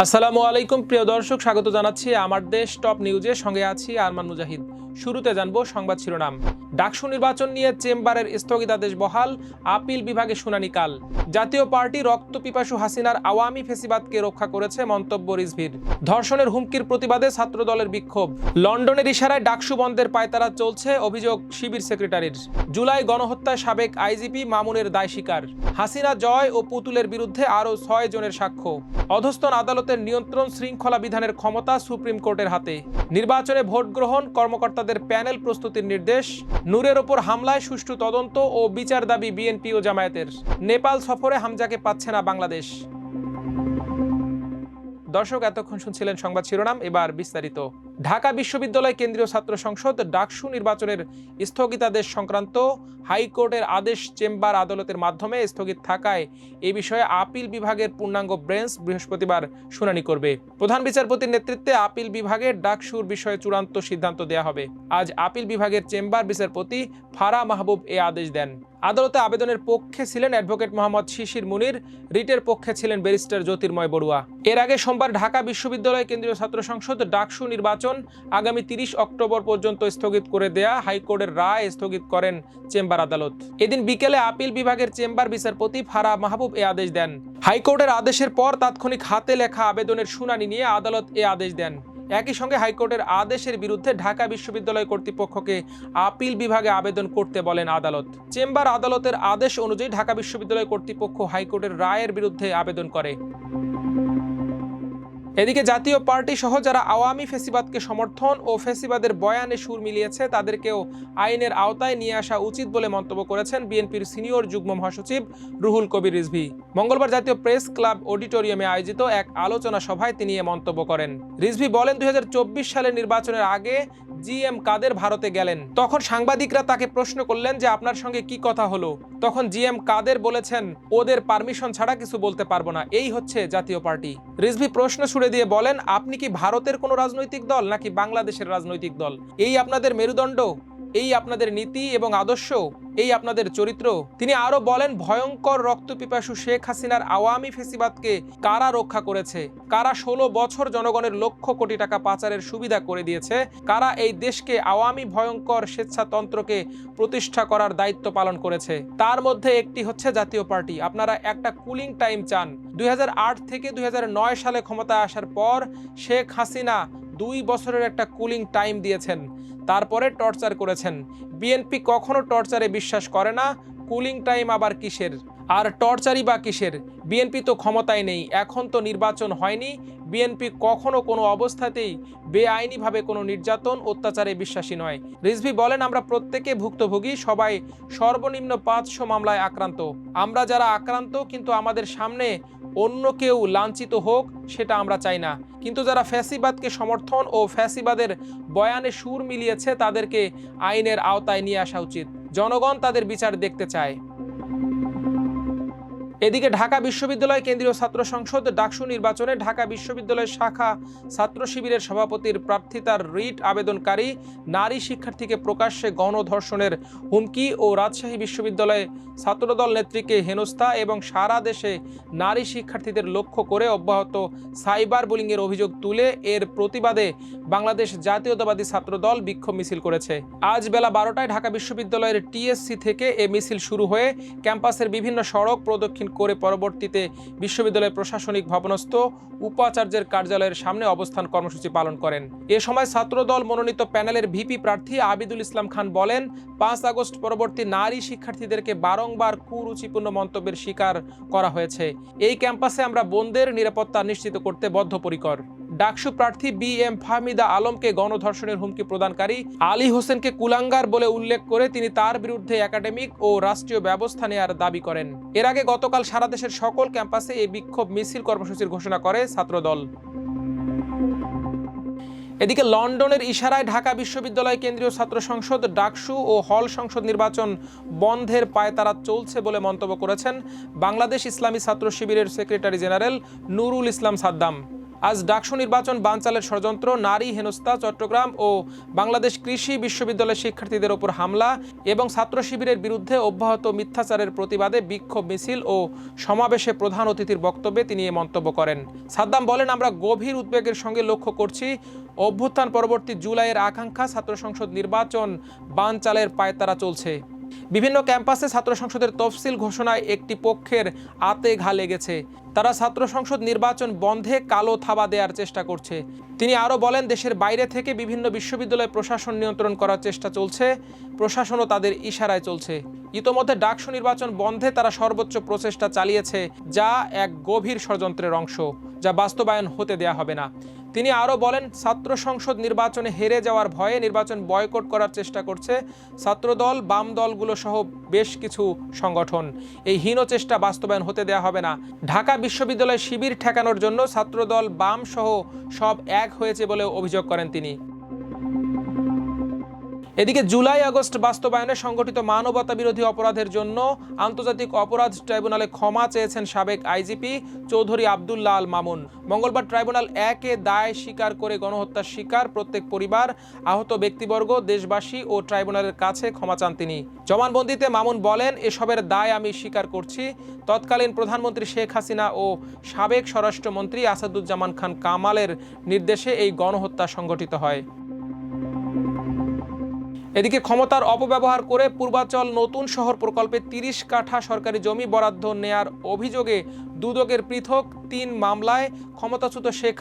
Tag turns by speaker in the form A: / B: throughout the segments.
A: আসসালামু আলাইকুম প্রিয় দর্শক, স্বাগত জানাচ্ছি আমার দেশ টপ নিউজে। সঙ্গে আছি আরমান মুজাহিদ। শুরুতে জানবো সংবাদ শিরোনাম। ডাকসু নির্বাচন নিয়ে চেম্বারের স্থগিতাদেশ বহাল, আপিল বিভাগে শুনানি কাল। জাতীয় পার্টি রক্ত পিপাসু হাসিনার আওয়ামী ফেসিবাদকে রক্ষা করেছে, মন্তব্য রিজভির। ধর্ষণের হুমকির প্রতিবাদে ছাত্রদলের বিক্ষোভ। লন্ডনের ইশারায় ডাকসু বন্ধের পায়তারা চলছে, অভিযোগ শিবির সেক্রেটারির। জুলাই গণহত্যায় সাবেক আইজিপি মামুনের দায় স্বীকার। হাসিনা জয় ও পুতুলের বিরুদ্ধে আরও 6 জনের সাক্ষ্য। অধস্তন আদালতের নিয়ন্ত্রণ শৃঙ্খলা বিধানের ক্ষমতা সুপ্রিম কোর্টের হাতে। নির্বাচনে ভোট গ্রহণ কর্মকর্তাদের প্যানেল প্রস্তুতির নির্দেশ। নূরের ওপর হামলায় সুষ্ঠু তদন্ত ও বিচার দাবি বিএনপি ও জামায়াতের। নেপাল সফরে হামজাকে পাচ্ছে না বাংলাদেশ। দর্শক, এতক্ষণ শুনছিলেন সংবাদ শিরোনাম, এবার বিস্তারিত। ঢাকা বিশ্ববিদ্যালয় কেন্দ্রীয় ছাত্র সংসদ ডাকসু নির্বাচনের স্থগিতাদেশ সংক্রান্ত হাইকোর্টের আদেশ চেম্বার আদালতের মাধ্যমে স্থগিত থাকায় এই বিষয়ে আপিল বিভাগের পূর্ণাঙ্গ বেঞ্চ বৃহস্পতিবার শুনানি করবে। প্রধান বিচারপতির নেতৃত্বে আপিল বিভাগের ডাকসুর বিষয়ে চূড়ান্ত সিদ্ধান্ত দেওয়া হবে। আজ আপিল বিভাগের চেম্বার বিচারপতি ফারা মাহবুব এ আদেশ দেন। আদালতে আবেদনের পক্ষে ছিলেন অ্যাডভোকেট মোহাম্মদ শিশির মুনির, রিটের পক্ষে ছিলেন ব্যারিস্টার জ্যোতির্ময় বড়ুয়া। এর আগে সোমবার ঢাকা বিশ্ববিদ্যালয় কেন্দ্রীয় ছাত্র সংসদ ডাকসু নির্বাচন আগামী 30 অক্টোবর পর্যন্ত স্থগিত করে দেয়া হাইকোর্টের রায় স্থগিত করেন চেম্বার আদালত। এদিন বিকেলে আপিল বিভাগের চেম্বার বিচারপতি ফারা মাহবুব এ আদেশ দেন। হাইকোর্টের আদেশের পর তাৎক্ষণিক হাতে লেখা আবেদনের শুনানি নিয়ে আদালত এ আদেশ দেন। একই সঙ্গে হাইকোর্টের আদেশের বিরুদ্ধে ঢাকা বিশ্ববিদ্যালয় কর্তৃপক্ষকে আপিল বিভাগে আবেদন করতে বলেন আদালত। চেম্বার আদালতের আদেশ অনুযায়ী ঢাকা বিশ্ববিদ্যালয় কর্তৃপক্ষ হাইকোর্টের রায়ের বিরুদ্ধে আবেদন করে। এদিকে জাতীয় পার্টি সহ যারা আওয়ামী ফেসিবাদকে সমর্থন ও ফেসিবাদের বয়ানে সুর মিলিয়েছে তাদেরকেও আইনের আওতায় নিয়ে আসা উচিত বলে মন্তব্য করেছেন বিএনপির সিনিয়র যুগ্ম মহাসচিব রুহুল কবির রিজভী। মঙ্গলবার জাতীয় প্রেস ক্লাব অডিটোরিয়ামে আয়োজিত এক আলোচনা সভায় তিনি এ মন্তব্য করেন। রিজভী বলেন, 2024 সালের নির্বাচনের আগে জিএম কাদের ভারতে গেলেন। তখন সাংবাদিকরা তাকে প্রশ্ন করলেন যে আপনার সঙ্গে কি কথা হলো। তখন জিএম কাদের বলেছেন, ওদের পারমিশন ছাড়া কিছু বলতে পারবো না। এই হচ্ছে জাতীয় পার্টি। রিজভী প্রশ্ন ছুড়ে দিয়ে বলেন, আপনি কি ভারতের কোনো রাজনৈতিক দল নাকি বাংলাদেশের রাজনৈতিক দল? এই আপনাদের মেরুদণ্ড, এই আপনাদের নীতি এবং আদর্শ, এই আপনাদের চরিত্র? তিনি আরো বলেন, ভয়ঙ্কর রক্তপিপাসু শেখ হাসিনার আওয়ামী ফেসিবাদকে কারা রক্ষা করেছে? কারা 16 বছর জনগণের লক্ষ কোটি টাকা পাচারের সুবিধা করে দিয়েছে? কারা এই দেশকে আওয়ামী ভয়ঙ্কর স্বেচ্ছাতন্ত্রকে প্রতিষ্ঠা করার দায়িত্ব পালন করেছে? তার মধ্যে একটি হচ্ছে জাতীয় পার্টি। আপনারা একটা কুলিং টাইম চান। 2008 থেকে 2009 সালে ক্ষমতায় আসার পর শেখ হাসিনা 2 বছরের একটা কুলিং টাইম দিয়েছেন, তারপরে টর্চার করেছেন। বিএনপি কখনো টর্চারে বিশ্বাস করে না। কুলিং টাইম আবার কিসের? আর টর্চারই বা কিসের? বিএনপি তো ক্ষমতায় নেই, এখন তো নির্বাচন হয়নি। বিএনপি কখনো কোনো অবস্থাতেই বেআইনিভাবে কোনো নির্যাতন অত্যাচারে বিশ্বাসী নয়। রিজভী বলেন, আমরা প্রত্যেকে ভুক্তভোগী, সবাই সর্বনিম্ন 500 মামলায় আক্রান্ত। আমরা যারা আক্রান্ত, কিন্তু আমাদের সামনে অন্য কেউ লাঞ্ছিত হোক সেটা আমরা চাই না। কিন্তু যারা ফ্যাসিবাদকে সমর্থন ও ফ্যাসিবাদের বয়ানে সুর মিলিয়েছে তাদেরকে আইনের আওতায় নিয়ে আসা উচিত। জনগণ তাদের বিচার দেখতে চায়। এদিকে ঢাকা বিশ্ববিদ্যালয় কেন্দ্রীয় ছাত্র সংসদ ডাকসু নির্বাচনে ঢাকা বিশ্ববিদ্যালয় শাখা ছাত্র শিবিরের সভাপতির প্রার্থিতার রিট আবেদনকারী নারী শিক্ষার্থীকে প্রকাশ্যে গণধর্ষণের হুমকি ও রাজশাহী বিশ্ববিদ্যালয়ে ছাত্রদল নেত্রীকে হেনস্থা এবং সারা দেশে নারী শিক্ষার্থীদের লক্ষ্য করে অব্যাহত সাইবার বুলিংয়ের অভিযোগ তুলে এর প্রতিবাদে বাংলাদেশ জাতীয়তাবাদী ছাত্রদল বিক্ষোভ মিছিল করেছে। আজ বেলা 12টায় ঢাকা বিশ্ববিদ্যালয়ের টিএসসি থেকে এ মিছিল শুরু হয়ে ক্যাম্পাসের বিভিন্ন সড়ক প্রদক্ষিণ করে পরবর্তীতে বিশ্ববিদ্যালয়ের প্রশাসনিক ভবনস্থ উপাচার্যের কার্যালয়ের সামনে অবস্থান কর্মসূচি পালন করেন। এ সময় ছাত্রদল মনোনীত প্যানেলের ভিপি প্রার্থী আবিদুল ইসলাম খান বলেন, 5 আগস্ট পরবর্তী নারী শিক্ষার্থীদেরকে বারংবার কুরুচিপূর্ণ মন্তব্যের শিকার করা হয়েছে। এই ক্যাম্পাসে আমরা বোনদের নিরাপত্তা নিশ্চিত করতে বদ্ধপরিকর। ডাকসু প্রার্থী বিএম ফাহমিদা আলমকে গণধর্ষণের হুমকি প্রদানকারী আলী হোসেনকে কুলাঙ্গার বলে উল্লেখ করে তিনি তার বিরুদ্ধে একাডেমিক ও রাষ্ট্রীয় ব্যবস্থা নেওয়ার দাবি করেন। এর আগে গতকাল সারা দেশের সকল ক্যাম্পাসে এই বিক্ষোভ মিছিল কর্মসূচির ঘোষণা করে ছাত্রদল। এদিকে লন্ডনের ইশারায় ঢাকা বিশ্ববিদ্যালয় কেন্দ্রীয় ছাত্র সংসদ ডাকসু ও হল সংসদ নির্বাচন বন্ধের পায়তারা চলছে বলে মন্তব্য করেছেন বাংলাদেশ ইসলামী ছাত্র শিবিরের সেক্রেটারি জেনারেল নুরুল ইসলাম সাদ্দাম। আজ ডাকসু নির্বাচন বানচালের ষড়যন্ত্র, নারী হেনস্থা, চট্টগ্রাম ও বাংলাদেশ কৃষি বিশ্ববিদ্যালয়ের শিক্ষার্থীদের ওপর হামলা এবং ছাত্র শিবিরের বিরুদ্ধে অব্যাহত মিথ্যাচারের প্রতিবাদে বিক্ষোভ মিছিল ও সমাবেশে প্রধান অতিথির বক্তব্যে তিনি এ মন্তব্য করেন। সাদ্দাম বলেন, আমরা গভীর উদ্বেগের সঙ্গে লক্ষ্য করছি অভ্যুত্থান পরবর্তী জুলাইয়ের আকাঙ্ক্ষা ছাত্র সংসদ নির্বাচন বানচালের পায়তারা চলছে। বিভিন্ন ক্যাম্পাসে ছাত্র সংসদের তফসিল ঘোষণায় একটি পক্ষের আতে ঘা লেগেছে। তারা ছাত্র সংসদ নির্বাচন বন্ধে কালো থাবা দেওয়ার চেষ্টা করছে। তিনি আরও বলেন, দেশের বাইরে থেকে বিভিন্ন বিশ্ববিদ্যালয় প্রশাসন নিয়ন্ত্রণ করার চেষ্টা চলছে, প্রশাসনও তাদের ইশারায় চলছে। ইতোমধ্যে ডাকসু নির্বাচন বন্ধে তারা সর্বোচ্চ প্রচেষ্টা চালিয়েছে, যা এক গভীর ষড়যন্ত্রের অংশ, যা বাস্তবায়ন হতে দেয়া হবে না। তিনি আরও বলেন, ছাত্র সংসদ নির্বাচনে হেরে যাওয়ার ভয়ে নির্বাচন বয়কট করার চেষ্টা করছে ছাত্রদল, বাম দলগুলো সহ বেশ কিছু সংগঠন। এই হীন চেষ্টা বাস্তবায়ন হতে দেয়া হবে না। ঢাকা বিশ্ববিদ্যালয়ে শিবির ঠেকানোর জন্য ছাত্রদল, বাম সহ সব এক হয়েছে বলে অভিযোগ করেন তিনি। এদিকে জুলাই আগস্ট বাস্তবায়নে সংগঠিত মানবতা বিরোধী অপরাধের জন্য আন্তর্জাতিক অপরাধ ট্রাইব্যুনালে ক্ষমা চেয়েছেন সাবেক আইজিপি চৌধুরী আবদুল্লাহ আল মামুন। মঙ্গলবার ট্রাইব্যুনাল 1-এ দায় স্বীকার করে গণহত্যার শিকার প্রত্যেক পরিবার, আহত ব্যক্তিবর্গ, দেশবাসী ও ট্রাইব্যুনালের কাছে ক্ষমা চান তিনি। জবানবন্দিতে মামুন বলেন, এসবের দায় আমি স্বীকার করছি। তৎকালীন প্রধানমন্ত্রী শেখ হাসিনা ও সাবেক স্বরাষ্ট্রমন্ত্রী আসাদুজ্জামান খান কামালের নির্দেশে এই গণহত্যা সংগঠিত হয়। এদিকে ক্ষমতার অপব্যবহার করে পূর্বাচল নতুন শহর প্রকল্পে 30 কাঠা সরকারি জমি বরাদ্দ নেয়ার অভিযোগে দুদকের পৃথক 3 মামলায় ক্ষমতাচ্যুত শেখ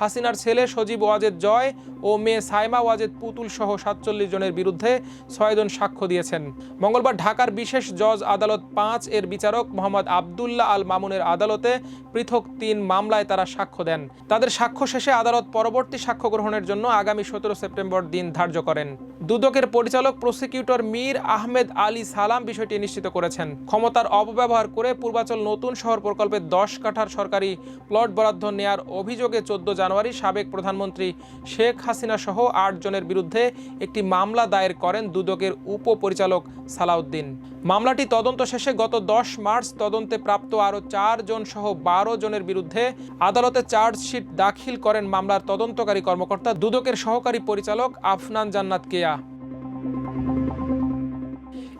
A: হাসিনার ছেলে সজীব ওয়াজেদ জয় ও মেয়ে সাইমা ওয়াজেদ পুতুল সহ 47 জনের বিরুদ্ধে 6 জন সাক্ষ্য দিয়েছেন। মঙ্গলবার ঢাকার বিশেষ জজ আদালত 5 এর বিচারক মোহাম্মদ আবদুল্লাহ আল মামুনের আদালতে পৃথক 3 মামলায় তারা সাক্ষ্য দেন। তাদের সাক্ষ্য শেষে আদালত পরবর্তী সাক্ষ্য গ্রহণের জন্য আগামী 17 সেপ্টেম্বর দিন ধার্য করেন। দুদকের পরিচালক প্রসিকিউটর মীর আহমেদ আলী সালাম বিষয়টি নিশ্চিত করেছেন। ক্ষমতার অপব্যবহার করে পূর্বাচল নতুন শহর প্রকল্পে 10 কাঠার সরকারি প্লট বরাদ্দ নেয়ার অভিযোগে 14 জানুয়ারি সাবেক প্রধানমন্ত্রী শেখ হাসিনা সহ 8 জনের বিরুদ্ধে একটি মামলা দায়ের করেন দুদকের উপপরিচালক সালাউদ্দিন। মামলাটি তদন্ত শেষে গত 10 মার্চ তদন্তে প্রাপ্ত আরও 4 জন সহ 12 জনের বিরুদ্ধে আদালতে চার্জশিট দাখিল করেন মামলার তদন্তকারী কর্মকর্তা দুদকের সহকারী পরিচালক আফনান জান্নাত কেয়া।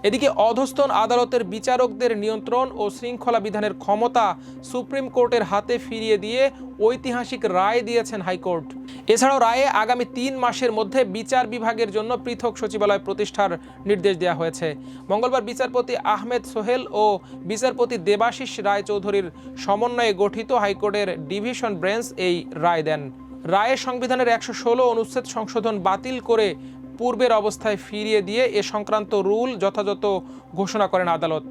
A: এদিকে অধস্তন আদালতের বিচারকদের নিয়ন্ত্রণ ও শৃঙ্খলা বিধানের ক্ষমতা সুপ্রিম কোর্টের হাতে ফিরিয়ে দিয়ে ঐতিহাসিক রায় দিয়েছেন হাইকোর্ট। এছাড়াও রায়ে আগামী 3 মাসের মধ্যে বিচার বিভাগের জন্য পৃথক সচিবালয় প্রতিষ্ঠার নির্দেশ দেওয়া হয়েছে। মঙ্গলবার বিচারপতি আহমেদ সোহেল ও বিচারপতি দেবাশিস রায় চৌধুরীর সমন্বয়ে গঠিত হাইকোর্টের ডিভিশন বেঞ্চ এই রায় দেন। রায়ে সংবিধানের 116 অনুচ্ছেদ সংশোধন বাতিল করে পূর্বের অবস্থায় ফিরিয়ে দিয়ে এ সংক্রান্ত রুল যথাযথ ঘোষণা করেন আদালত।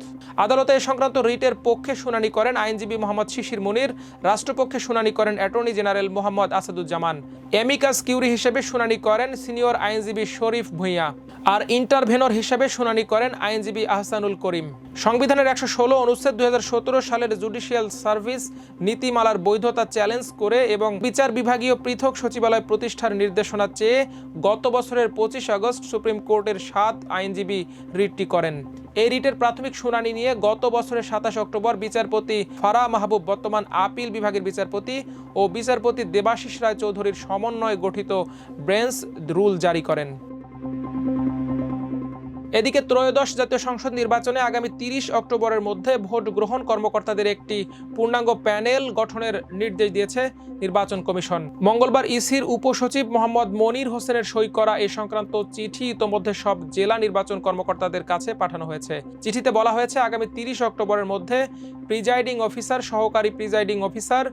A: আদালতে এ সংক্রান্ত রিটের পক্ষে শুনানি করেন আইনজীবী মোহাম্মদ শিশির মুনির, রাষ্ট্রপক্ষে শুনানি করেন attorney general Mohammad Asaduzzaman, amicus curiae হিসেবে শুনানি করেন সিনিয়র আইনজীবী শরীফ ভূঁইয়া, আর ইন্টারভেনর হিসেবে শুনানি করেন আইনজীবী আহসানুল করিম। সংবিধানের 116 অনুচ্ছেদ 2017 সালের জুডিশিয়াল সার্ভিস নীতিমালার বৈধতা চ্যালেঞ্জ করে এবং বিচার বিভাগীয় পৃথক সচিবালয় প্রতিষ্ঠার নির্দেশনা চেয়ে গত বছরের 25 আগস্ট সুপ্রিম কোর্টের 7 আইনজীবী রিটটি করেন। এই রিটের প্রাথমিক শুনানি নিয়ে গত বছরের 27 অক্টোবর বিচারপতি ফারাহ মাহবুব, বর্তমান আপিল বিভাগের বিচারপতি, ও বিচারপতি দেবাশিস রায় চৌধুরীর সমন্বয়ে গঠিত বেঞ্চ রুল জারি করেন। এদিকে ত্রয়োদশ জাতীয় সংসদ নির্বাচনে আগামী 30 অক্টোবরের মধ্যে ভোট গ্রহণ কর্মকর্তাদের একটি পূর্ণাঙ্গ প্যানেল গঠনের নির্দেশ দিয়েছে নির্বাচন কমিশন। মঙ্গলবার ইসির উপসচিব মোহাম্মদ মনির হোসেনের সই করা এ সংক্রান্ত চিঠি ইতোমধ্যে সব জেলা নির্বাচন কর্মকর্তাদের কাছে পাঠানো হয়েছে। চিঠিতে বলা হয়েছে, আগামী 30 অক্টোবরের মধ্যে প্রিজাইডিং অফিসার, সহকারী প্রিজাইডিং অফিসার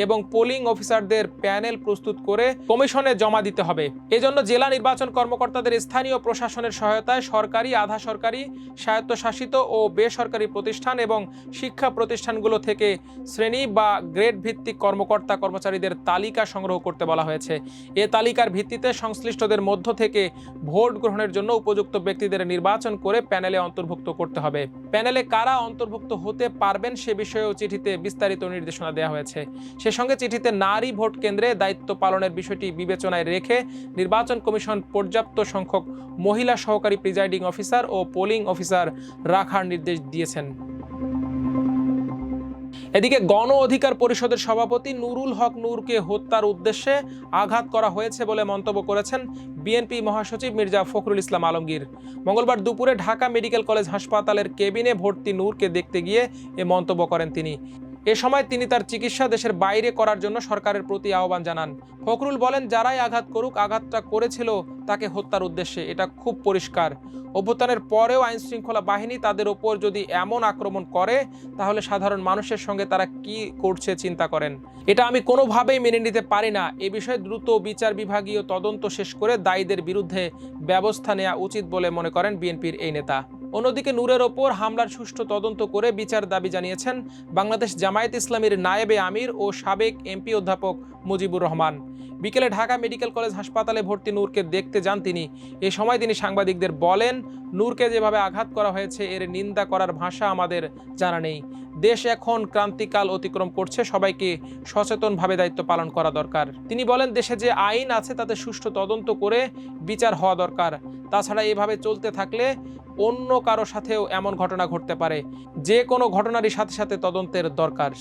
A: এবং পোলিং অফিসারদের প্যানেল প্রস্তুত করে কমিশনে জমা দিতে হবে। এজন্য জেলা নির্বাচন কর্মকর্তাদের স্থানীয় প্রশাসনের সহায়তায় সরকারি, আধা সরকারি, স্বায়ত্তশাসিত ও বেসরকারি প্রতিষ্ঠান এবং শিক্ষা প্রতিষ্ঠানগুলো থেকে শ্রেণী বা গ্রেড ভিত্তিক কর্মকর্তা কর্মচারীদের তালিকা সংগ্রহ করতে বলা হয়েছে। এ তালিকার ভিত্তিতে সংশ্লিষ্টদের মধ্য থেকে ভোট গ্রহণের জন্য উপযুক্ত ব্যক্তিদের নির্বাচন করে প্যানেলে অন্তর্ভুক্ত করতে হবে। প্যানেলে কারা অন্তর্ভুক্ত হতে পারবেন সে বিষয়েও চিঠিতে বিস্তারিত নির্দেশনা দেওয়া হয়েছে। সে সঙ্গে চিঠিতে নারী ভোট কেন্দ্রে দায়িত্ব পালনের বিষয়টি বিবেচনায় রেখে নির্বাচন কমিশন পর্যাপ্ত সংখ্যক মহিলা সহকারী প্রিজাইডিং অফিসার ও পোলিং অফিসার রাখার নির্দেশ দিয়েছেন। এদিকে গণ অধিকার পরিষদের সভাপতি নুরুল হক নূরকে হত্যার উদ্দেশ্যে আঘাত করা হয়েছে বলে মন্তব্য করেছেন বিএনপি মহাসচিব মির্জা ফখরুল ইসলাম আলমগীর। মঙ্গলবার দুপুরে ঢাকা মেডিকেল কলেজ হাসপাতালের কেবিনে ভর্তি নূরকে দেখতে গিয়ে এ মন্তব্য করেন তিনি। এ সময় তিনি তার চিকিৎসা দেশের বাইরে করার জন্য সরকারের প্রতি আহ্বান জানান। ফখরুল বলেন, যারাই আঘাত করুক, আঘাতটা করেছিল তাকে হত্যার উদ্দেশ্যে, এটা খুব পরিষ্কার। অভ্যুত্থানের পরেও আইনশৃঙ্খলা বাহিনী তাদের ওপর যদি এমন আক্রমণ করে, তাহলে সাধারণ মানুষের সঙ্গে তারা কি করছে চিন্তা করেন। এটা আমি কোনোভাবেই মেনে নিতে পারি না। এ বিষয়ে দ্রুত বিচার বিভাগীয় তদন্ত শেষ করে দায়ীদের বিরুদ্ধে ব্যবস্থা নেওয়া উচিত বলে মনে করেন বিএনপির এই নেতা। অন্যদিকে নূরের ওপর হামলার সুষ্ঠু তদন্ত করে বিচার দাবি জানিয়েছেন বাংলাদেশ জামায়াত ইসলামীর নায়েবে আমির ও সাবেক এমপি অধ্যাপক মুজিবুর রহমান। বিকেলে ঢাকা মেডিকেল কলেজ হাসপাতালে ভর্তি নূরকে দেখতে যান তিনি। এ সময় তিনি সাংবাদিকদের বলেন, নূরকে যেভাবে আঘাত করা হয়েছে এর নিন্দা করার ভাষা আমাদের জানা নেই। দেশ এখন ক্রান্তিকাল অতিক্রম করছে, সবাইকে সচেতনভাবে দায়িত্ব পালন করা দরকার। তিনি বলেন, দেশে যে আইন আছে তাতে সুষ্ঠু তদন্ত করে বিচার হওয়া দরকার। তাছাড়া এভাবে চলতে থাকলে অন্য কারো সাথেও এমন ঘটনা ঘটতে পারে। যে কোনো ঘটনারই সাথে সাথে তদন্তের দরকার।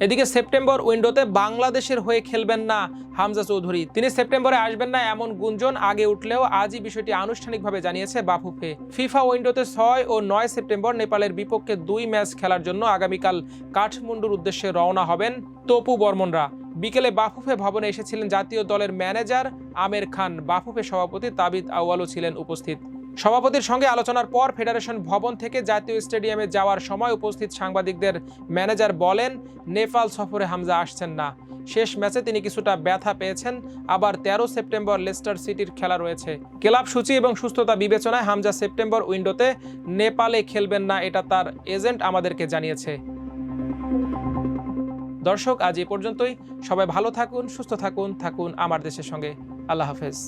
A: এদিকে সেপ্টেম্বর উইন্ডোতে বাংলাদেশের হয়ে খেলবেন না হামজা চৌধুরী। তিনি সেপ্টেম্বরে আসবেন না এমন গুঞ্জন আগে উঠলেও আজই বিষয়টি আনুষ্ঠানিকভাবে জানিয়েছে বাফুফে। ফিফা উইন্ডোতে 6 ও 9 সেপ্টেম্বর নেপালের বিপক্ষে 2 ম্যাচ খেলার জন্য আগামীকাল কাঠমান্ডুর উদ্দেশ্যে রওনা হবেন তপু বর্মনরা। বিকেলে বাফুফে ভবনে এসেছিলেন জাতীয় দলের ম্যানেজার আমের খান। বাফুফে সভাপতি তাবিদ আউয়ালও ছিলেন উপস্থিত। সভাপতির সঙ্গে আলোচনার পর ফেডারেশন ভবন থেকে জাতীয় স্টেডিয়ামে যাওয়ার সময় উপস্থিত সাংবাদিকদের ম্যানেজার বলেন, নেপাল সফরে হামজা আসছেন না। শেষ ম্যাচে তিনি কিছুটা ব্যথা পেয়েছেন। আবার 13 সেপ্টেম্বর লেস্টার সিটির খেলা রয়েছে। ক্লাব সূচি এবং সুস্থতা বিবেচনায় হামজা সেপ্টেম্বর উইন্ডোতে নেপালে খেলবেন না, এটা তার এজেন্ট আমাদেরকে জানিয়েছে। দর্শক, আজ এ পর্যন্তই। সবাই ভালো থাকুন, সুস্থ থাকুন, থাকুন আমার দেশের সঙ্গে। আল্লাহ হাফেজ।